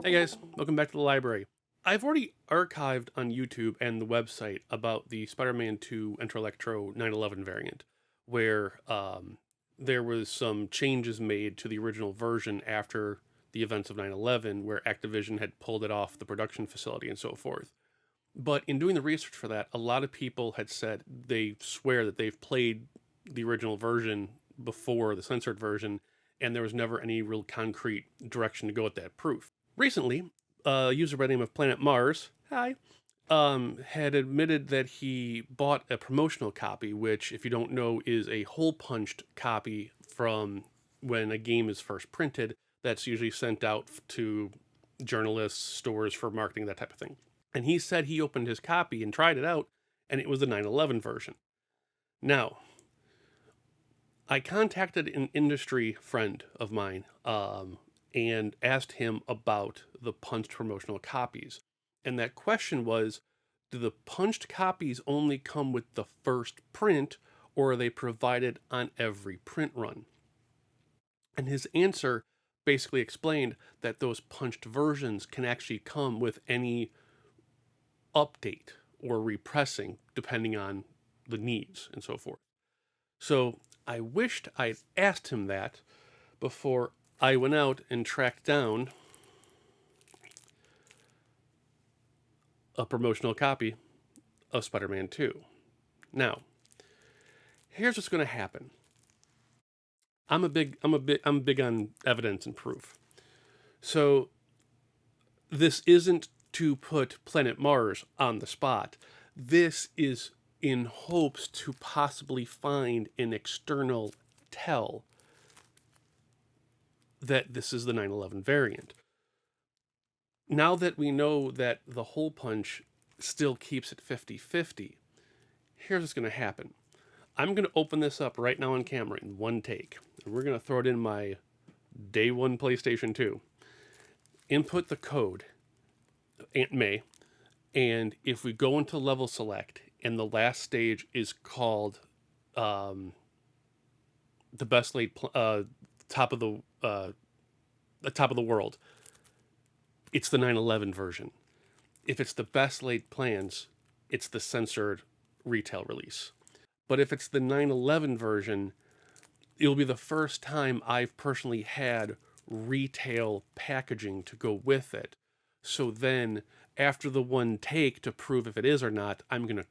Hey guys, welcome back to the library. I've already archived on YouTube and the website about the Spider-Man 2 Enter Electro 911 variant, where there was some changes made to the original version after the events of 9/11, where Activision had pulled it off the production facility and so forth. But in doing the research for that, a lot of people had said they swear that they've played the original version before the censored version, and there was never any real concrete direction to go with that proof. Recently, a user by the name of Planet Mars, hi, had admitted that he bought a promotional copy, which, if you don't know, is a hole-punched copy from when a game is first printed. That's usually sent out to journalists, stores for marketing, that type of thing. And he said he opened his copy and tried it out, and it was the 9/11 version. Now, I contacted an industry friend of mine and asked him about the punched promotional copies. And that question was, do the punched copies only come with the first print, or are they provided on every print run? And his answer basically explained that those punched versions can actually come with any update or repressing depending on the needs and so forth. So I wished I'd asked him that before I went out and tracked down a promotional copy of Spider-Man 2. Now, here's what's going to happen. I'm big on evidence and proof. So this isn't to put Planet Mars on the spot. This is in hopes to possibly find an external tell that this is the 9/11 variant. Now that we know that the hole punch still keeps it 50-50, here's what's going to happen. I'm going to open this up right now on camera in one take. And we're going to throw it in my day one PlayStation 2. Input the code, Aunt May, and if we go into level select and the last stage is called the best laid top of the world, it's the 9/11 version. If it's the best laid plans, it's the censored retail release. But if it's the 9/11 version, it'll be the first time I've personally had retail packaging to go with it. So then, after the one take to prove if it is or not, I'm going to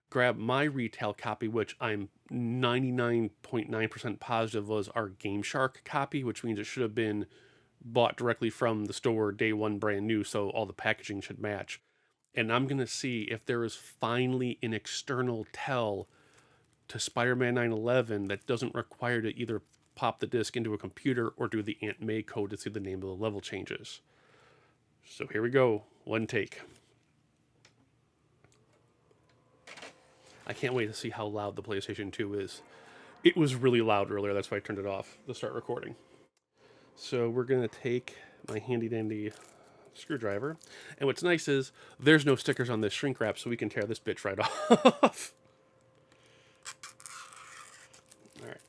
grab my retail copy, which I'm 99.9% positive was our Game Shark copy, which means it should have been bought directly from the store day one brand new, so all the packaging should match. And I'm going to see if there is finally an external tell to Spider-Man 9/11 that doesn't require to either pop the disc into a computer or do the Aunt May code to see the name of the level changes. So here we go. One take. I can't wait to see how loud the PlayStation 2 is. It was really loud earlier, that's why I turned it off to start recording. So we're going to take my handy dandy screwdriver. And what's nice is there's no stickers on this shrink wrap, so we can tear this bitch right off. All right.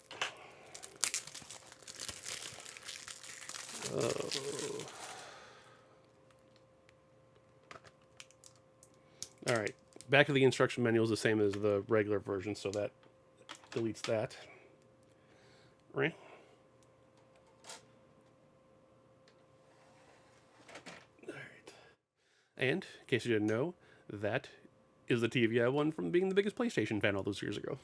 All right. Back of the instruction manual is the same as the regular version, so that deletes that. Right? All right. And, in case you didn't know, that is the TV I won from being the biggest PlayStation fan all those years ago.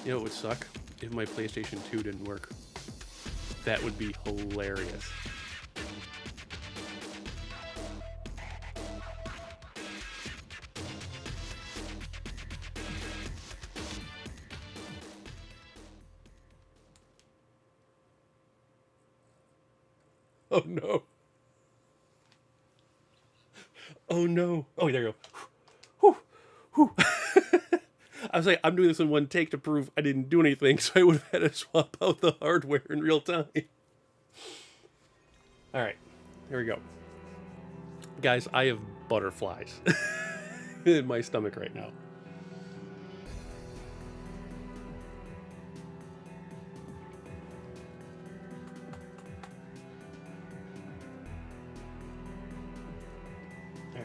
You know, it would suck if my PlayStation 2 didn't work. That would be hilarious. Oh no. Oh no. Oh, there you go. Whew. Whew. I was like, I'm doing this in one take to prove I didn't do anything, so I would have had to swap out the hardware in real time. All right, here we go. Guys, I have butterflies. in my stomach right now. All right.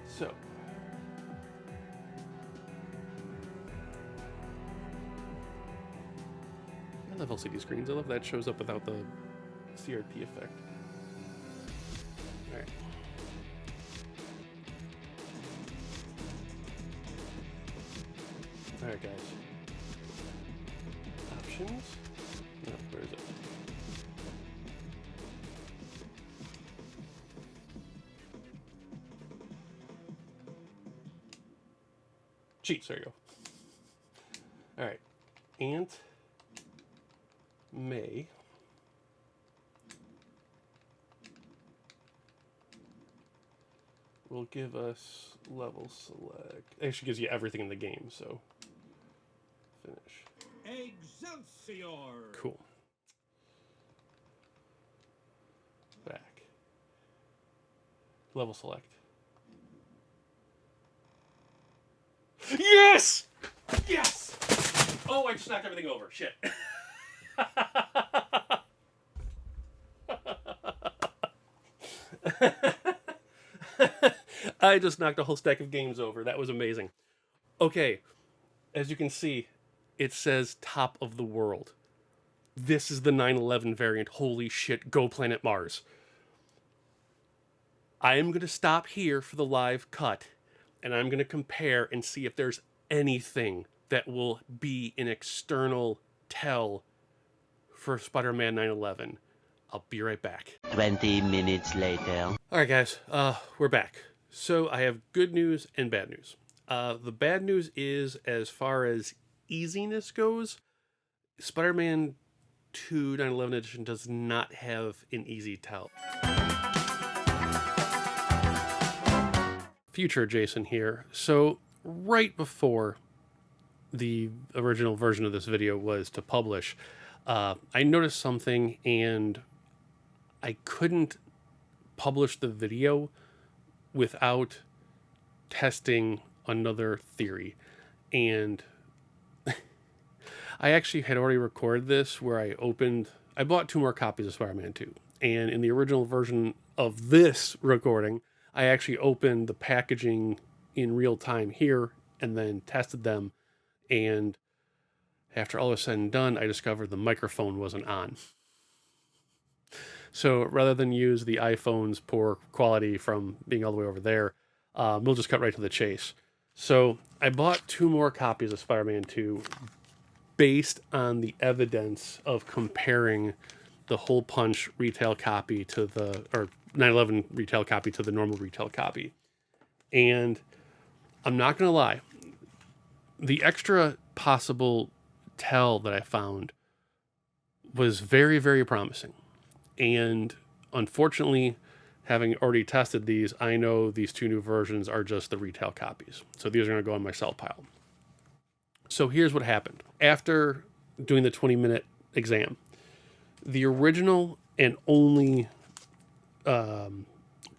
So. I love LCD screens. I love that shows up without the CRT effect. All right. All right, guys. Options. No, where is it? Cheats. There you go. All right. Ant May will give us level select. It actually gives you everything in the game, so finish. Excelsior! Cool. Back. Level select. Yes! Yes! Oh, I just knocked everything over. Shit. I just knocked a whole stack of games over. That was amazing. Okay, as you can see, it says top of the world. This is the 9/11 variant. Holy shit, go Planet Mars. I am going to stop here for the live cut, and I'm going to compare and see if there's anything that will be an external tell for Spider-Man 9/11. I'll be right back. 20 minutes later. All right, guys, we're back. So I have good news and bad news. The bad news is, as far as easiness goes, Spider-Man 2 9/11 edition does not have an easy tell. Future Jason here. So right before the original version of this video was to publish, I noticed something and I couldn't publish the video without testing another theory. And I actually had already recorded this where I bought 2 more copies of Spider-Man 2. And in the original version of this recording, I actually opened the packaging in real time here and then tested them. And after all was said and done, I discovered the microphone wasn't on. So rather than use the iPhone's poor quality from being all the way over there, we'll just cut right to the chase. So I bought 2 more copies of Spider-Man 2 based on the evidence of comparing the hole punch retail copy to the, or 9/11 retail copy to the normal retail copy. And I'm not going to lie, the extra possible tell that I found was very, very promising. And unfortunately, having already tested these, I know these 2 new versions are just the retail copies. So these are going to go on my sell pile. So here's what happened. After doing the 20-minute exam, the original and only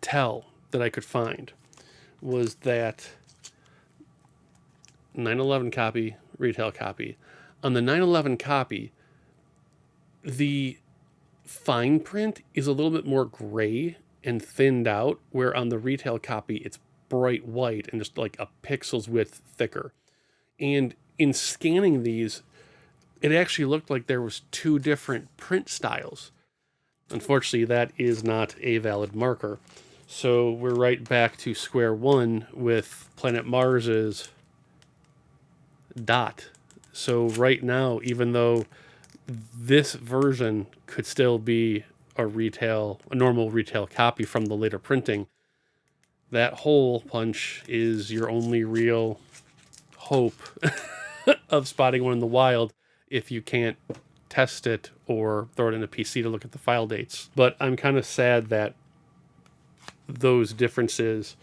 tell that I could find was that 9/11 copy, retail copy. On the 9/11 copy, the fine print is a little bit more gray and thinned out, where on the retail copy it's bright white and just like a pixel's width thicker. And in scanning these, it actually looked like there was 2 different print styles. Unfortunately, that is not a valid marker. So we're right back to square one with Planet Mars's dot. So right now, even though this version could still be a normal retail copy from the later printing, that hole punch is your only real hope of spotting one in the wild if you can't test it or throw it in a PC to look at the file dates. But I'm kind of sad that those differences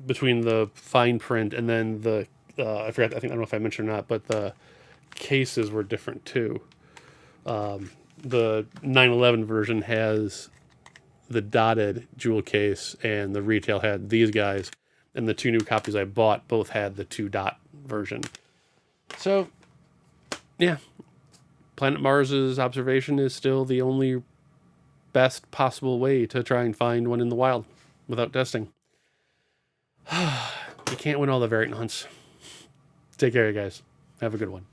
between the fine print and then the I don't know if I mentioned or not, but the cases were different too. The 9/11 version has the dotted jewel case, and the retail had these guys, and the 2 new copies I bought both had the 2 dot version. So, yeah, Planet Mars's observation is still the only best possible way to try and find one in the wild without testing. You can't win all the variant hunts. Take care, guys. Have a good one.